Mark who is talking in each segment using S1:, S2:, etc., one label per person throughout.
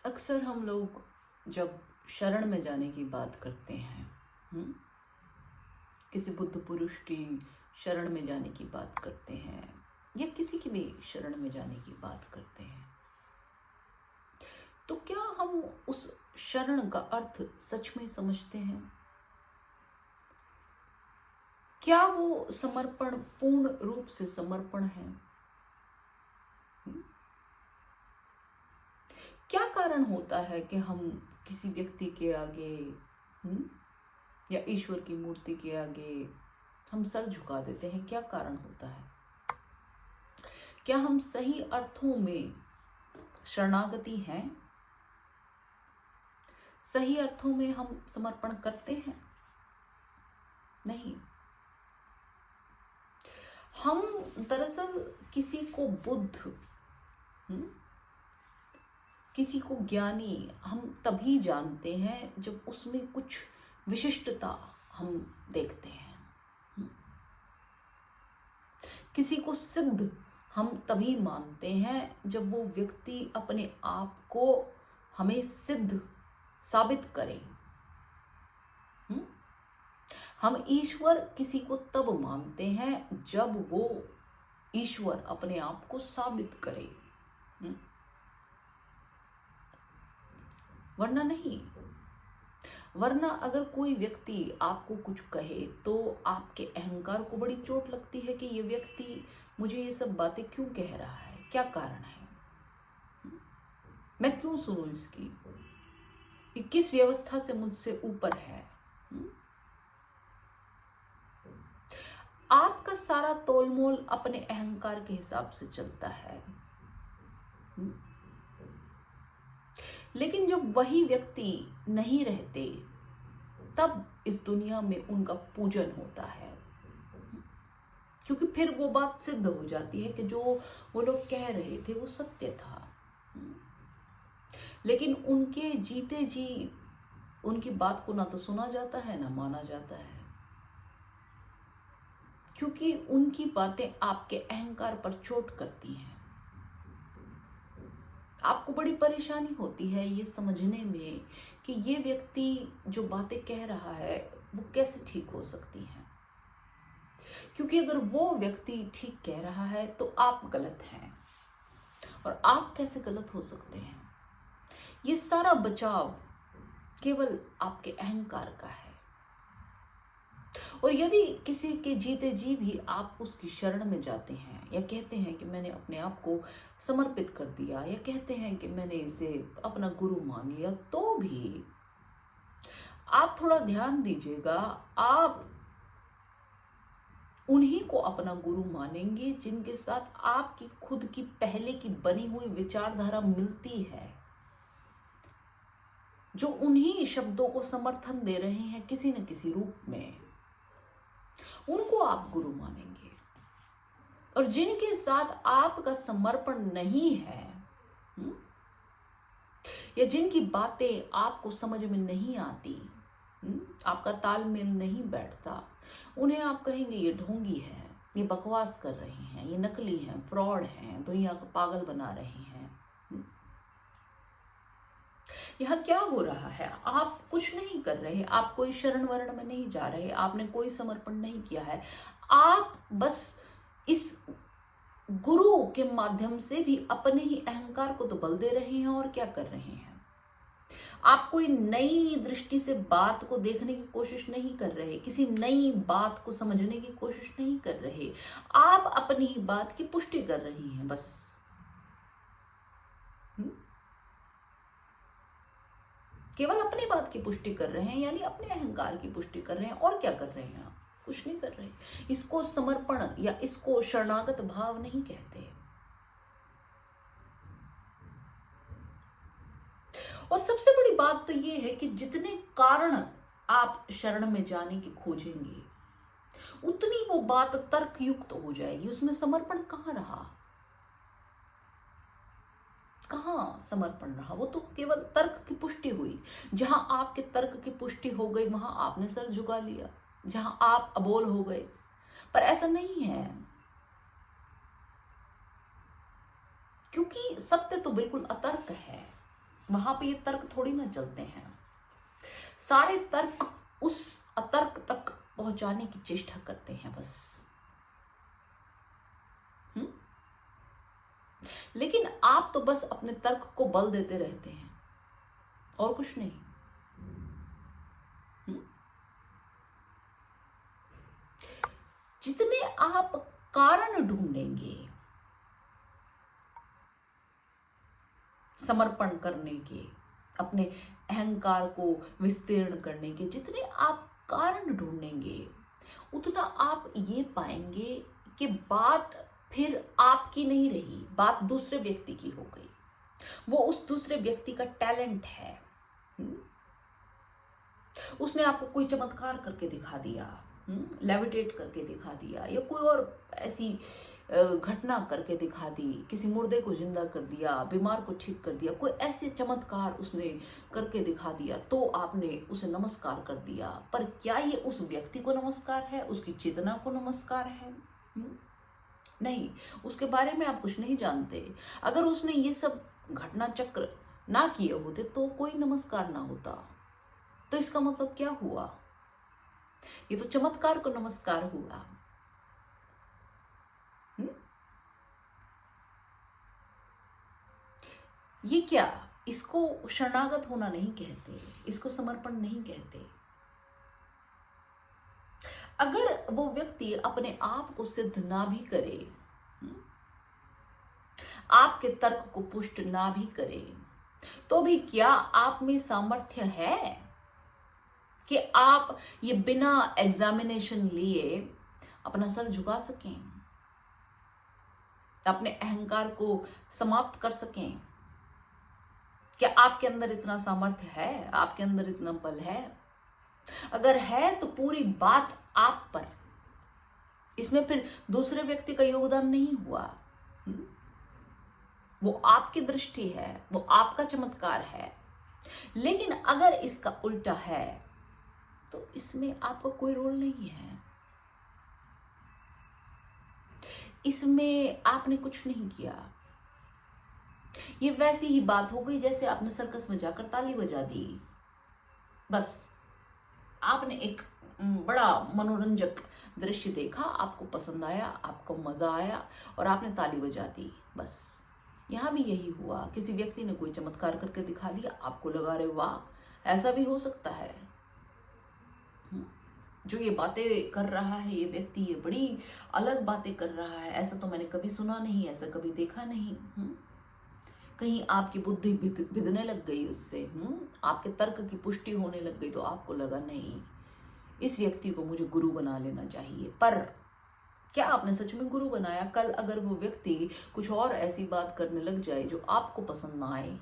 S1: अक्सर हम लोग जब शरण में जाने की बात करते हैं, हम्म, किसी बुद्ध पुरुष की शरण में जाने की बात करते हैं या किसी की भी शरण में जाने की बात करते हैं, तो क्या हम उस शरण का अर्थ सच में समझते हैं? क्या वो समर्पण पूर्ण रूप से समर्पण है? हम्म? क्या कारण होता है कि हम किसी व्यक्ति के आगे, हम्म, या ईश्वर की मूर्ति के आगे हम सर झुका देते हैं? क्या कारण होता है? क्या हम सही अर्थों में शरणागति हैं? सही अर्थों में हम समर्पण करते हैं? नहीं। हम दरअसल किसी को बुद्ध, हम्म, किसी को ज्ञानी हम तभी जानते हैं जब उसमें कुछ विशिष्टता हम देखते हैं। किसी को सिद्ध हम तभी मानते हैं जब वो व्यक्ति अपने आप को हमें सिद्ध साबित करे। हम ईश्वर किसी को तब मानते हैं जब वो ईश्वर अपने आप को साबित करे, वरना नहीं। वरना अगर कोई व्यक्ति आपको कुछ कहे तो आपके अहंकार को बड़ी चोट लगती है कि ये व्यक्ति मुझे ये सब बातें क्यों कह रहा है, क्या कारण है, मैं क्यों सुनूं इसकी, ये किस व्यवस्था से मुझसे ऊपर है। आपका सारा तोलमोल अपने अहंकार के हिसाब से चलता है। लेकिन जब वही व्यक्ति नहीं रहते तब इस दुनिया में उनका पूजन होता है, क्योंकि फिर वो बात सिद्ध हो जाती है कि जो वो लोग कह रहे थे वो सत्य था। लेकिन उनके जीते जी उनकी बात को ना तो सुना जाता है ना माना जाता है, क्योंकि उनकी बातें आपके अहंकार पर चोट करती हैं। आपको बड़ी परेशानी होती है ये समझने में कि ये व्यक्ति जो बातें कह रहा है वो कैसे ठीक हो सकती हैं, क्योंकि अगर वो व्यक्ति ठीक कह रहा है तो आप गलत हैं, और आप कैसे गलत हो सकते हैं? ये सारा बचाव केवल आपके अहंकार का है। और यदि किसी के जीते जी भी आप उसकी शरण में जाते हैं या कहते हैं कि मैंने अपने आप को समर्पित कर दिया, या कहते हैं कि मैंने इसे अपना गुरु मान लिया, तो भी आप थोड़ा ध्यान दीजिएगा, आप उन्हीं को अपना गुरु मानेंगे जिनके साथ आपकी खुद की पहले की बनी हुई विचारधारा मिलती है, जो उन्हीं शब्दों को समर्थन दे रहे हैं किसी न किसी रूप में, उनको आप गुरु मानेंगे। और जिनके साथ आपका समर्पण नहीं है, या जिनकी बातें आपको समझ में नहीं आती, आपका तालमेल नहीं बैठता, उन्हें आप कहेंगे ये ढोंगी है, ये बकवास कर रही हैं, ये नकली हैं, फ्रॉड हैं, दुनिया को पागल बना रही हैं। यहाँ क्या हो रहा है? आप कुछ नहीं कर रहे, आप कोई शरण वर्ण में नहीं जा रहे, आपने कोई समर्पण नहीं किया है, आप बस इस गुरु के माध्यम से भी अपने ही अहंकार को तो बल दे रहे हैं। और क्या कर रहे हैं? आप कोई नई दृष्टि से बात को देखने की कोशिश नहीं कर रहे, किसी नई बात को समझने की कोशिश नहीं कर रहे, आप अपनी ही बात की पुष्टि कर रही हैं बस। केवल अपनी बात की पुष्टि कर रहे हैं, यानी अपने अहंकार की पुष्टि कर रहे हैं। और क्या कर रहे हैं? आप कुछ नहीं कर रहे। इसको समर्पण या इसको शरणागत भाव नहीं कहते। और सबसे बड़ी बात तो ये है कि जितने कारण आप शरण में जाने की खोजेंगे, उतनी वो बात तर्कयुक्त हो जाएगी। उसमें समर्पण कहाँ रहा? कहाँ समर्पण रहा? वो तो केवल तर्क की पुष्टि हुई। जहां आपके तर्क की पुष्टि हो गई वहां आपने सर झुका लिया, जहां आप अबोल हो गए। पर ऐसा नहीं है, क्योंकि सत्य तो बिल्कुल अतर्क है। वहां पे ये तर्क थोड़ी ना चलते हैं। सारे तर्क उस अतर्क तक पहुंचाने की चेष्टा करते हैं बस। लेकिन आप तो बस अपने तर्क को बल देते रहते हैं और कुछ नहीं। जितने आप कारण ढूंढेंगे समर्पण करने के, अपने अहंकार को विस्तीर्ण करने के, जितने आप कारण ढूंढेंगे उतना आप ये पाएंगे कि बात फिर आपकी नहीं रही, बात दूसरे व्यक्ति की हो गई। वो उस दूसरे व्यक्ति का टैलेंट है। उसने आपको कोई चमत्कार करके दिखा दिया, लेविटेट करके दिखा दिया, या कोई और ऐसी घटना करके दिखा दी, किसी मुर्दे को जिंदा कर दिया, बीमार को ठीक कर दिया, कोई ऐसे चमत्कार उसने करके दिखा दिया तो आपने उसे नमस्कार कर दिया। पर क्या ये उस व्यक्ति को नमस्कार है, उसकी चेतना को नमस्कार है? नहीं, उसके बारे में आप कुछ नहीं जानते। अगर उसने ये सब घटना चक्र ना किए होते तो कोई नमस्कार ना होता। तो इसका मतलब क्या हुआ? ये तो चमत्कार को नमस्कार हुआ। ये क्या, इसको शरणागत होना नहीं कहते, इसको समर्पण नहीं कहते। अगर वो व्यक्ति अपने आप को सिद्ध ना भी करे, आपके तर्क को पुष्ट ना भी करे, तो भी क्या आप में सामर्थ्य है कि आप ये बिना एग्जामिनेशन लिए अपना सर झुका सकें, अपने अहंकार को समाप्त कर सकें? क्या आपके अंदर इतना सामर्थ्य है? आपके अंदर इतना बल है? अगर है तो पूरी बात आप पर, इसमें फिर दूसरे व्यक्ति का योगदान नहीं हुआ। वो आपकी दृष्टि है, वो आपका चमत्कार है। लेकिन अगर इसका उल्टा है तो इसमें आपका कोई रोल नहीं है, इसमें आपने कुछ नहीं किया। ये वैसी ही बात हो गई जैसे आपने सर्कस में जाकर ताली बजा दी। बस आपने एक बड़ा मनोरंजक दृश्य देखा, आपको पसंद आया, आपको मजा आया और आपने ताली बजा दी। बस यहाँ भी यही हुआ, किसी व्यक्ति ने कोई चमत्कार करके दिखा दिया, आपको लगा रहे वाह ऐसा भी हो सकता है। जो ये बातें कर रहा है ये व्यक्ति, ये बड़ी अलग बातें कर रहा है, ऐसा तो मैंने कभी सुना नहीं, ऐसा कभी देखा नहीं। कहीं आपकी बुद्धि भिदने लग गई उससे, आपके तर्क की पुष्टि होने लग गई, तो आपको लगा नहीं इस व्यक्ति को मुझे गुरु बना लेना चाहिए। पर क्या आपने सच में गुरु बनाया? कल अगर वो व्यक्ति कुछ और ऐसी बात करने लग जाए जो आपको पसंद ना आए,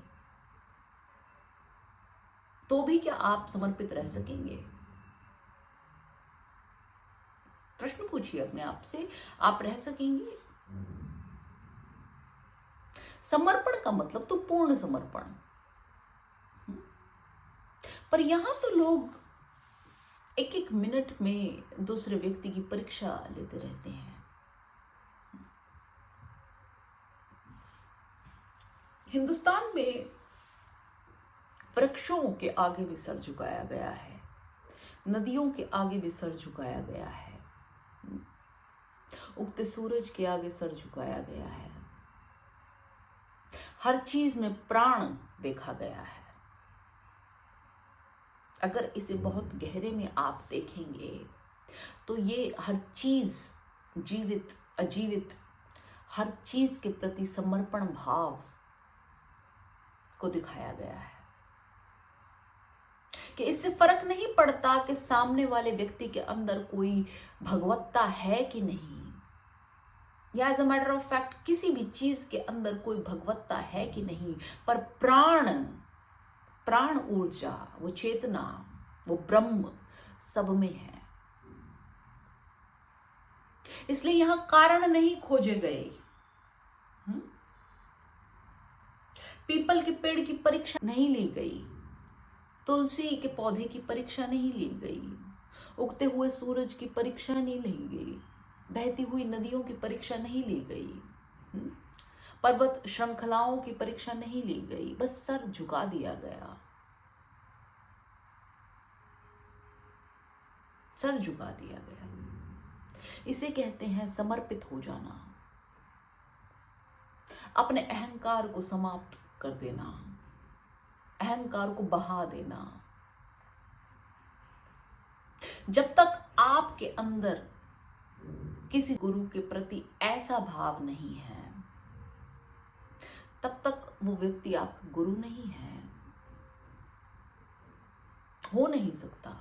S1: तो भी क्या आप समर्पित रह सकेंगे? प्रश्न पूछिए अपने आप से, आप रह सकेंगे? समर्पण का मतलब तो पूर्ण समर्पण। पर यहां तो लोग एक एक मिनट में दूसरे व्यक्ति की परीक्षा लेते रहते हैं। हिंदुस्तान में वृक्षों के आगे भी सर झुकाया गया है, नदियों के आगे भी सर झुकाया गया है, उगते सूरज के आगे सर झुकाया गया है, हर चीज में प्राण देखा गया है। अगर इसे बहुत गहरे में आप देखेंगे तो ये हर चीज, जीवित अजीवित, हर चीज के प्रति समर्पण भाव को दिखाया गया है कि इससे फर्क नहीं पड़ता कि सामने वाले व्यक्ति के अंदर कोई भगवत्ता है कि नहीं, या as a matter of fact किसी भी चीज के अंदर कोई भगवत्ता है कि नहीं, पर प्राण ऊर्जा, वो चेतना, वो ब्रह्म सब में है। इसलिए यहां कारण नहीं खोजे गए। पीपल के पेड़ की परीक्षा नहीं ली गई, तुलसी के पौधे की परीक्षा नहीं ली गई, उगते हुए सूरज की परीक्षा नहीं ली गई, बहती हुई नदियों की परीक्षा नहीं ली गई, पर्वत श्रृंखलाओं की परीक्षा नहीं ली गई, बस सर झुका दिया गया, सर झुका दिया गया। इसे कहते हैं समर्पित हो जाना, अपने अहंकार को समाप्त कर देना, अहंकार को बहा देना। जब तक आपके अंदर किसी गुरु के प्रति ऐसा भाव नहीं है, तब तक वो व्यक्ति आपका गुरु नहीं है, हो नहीं सकता।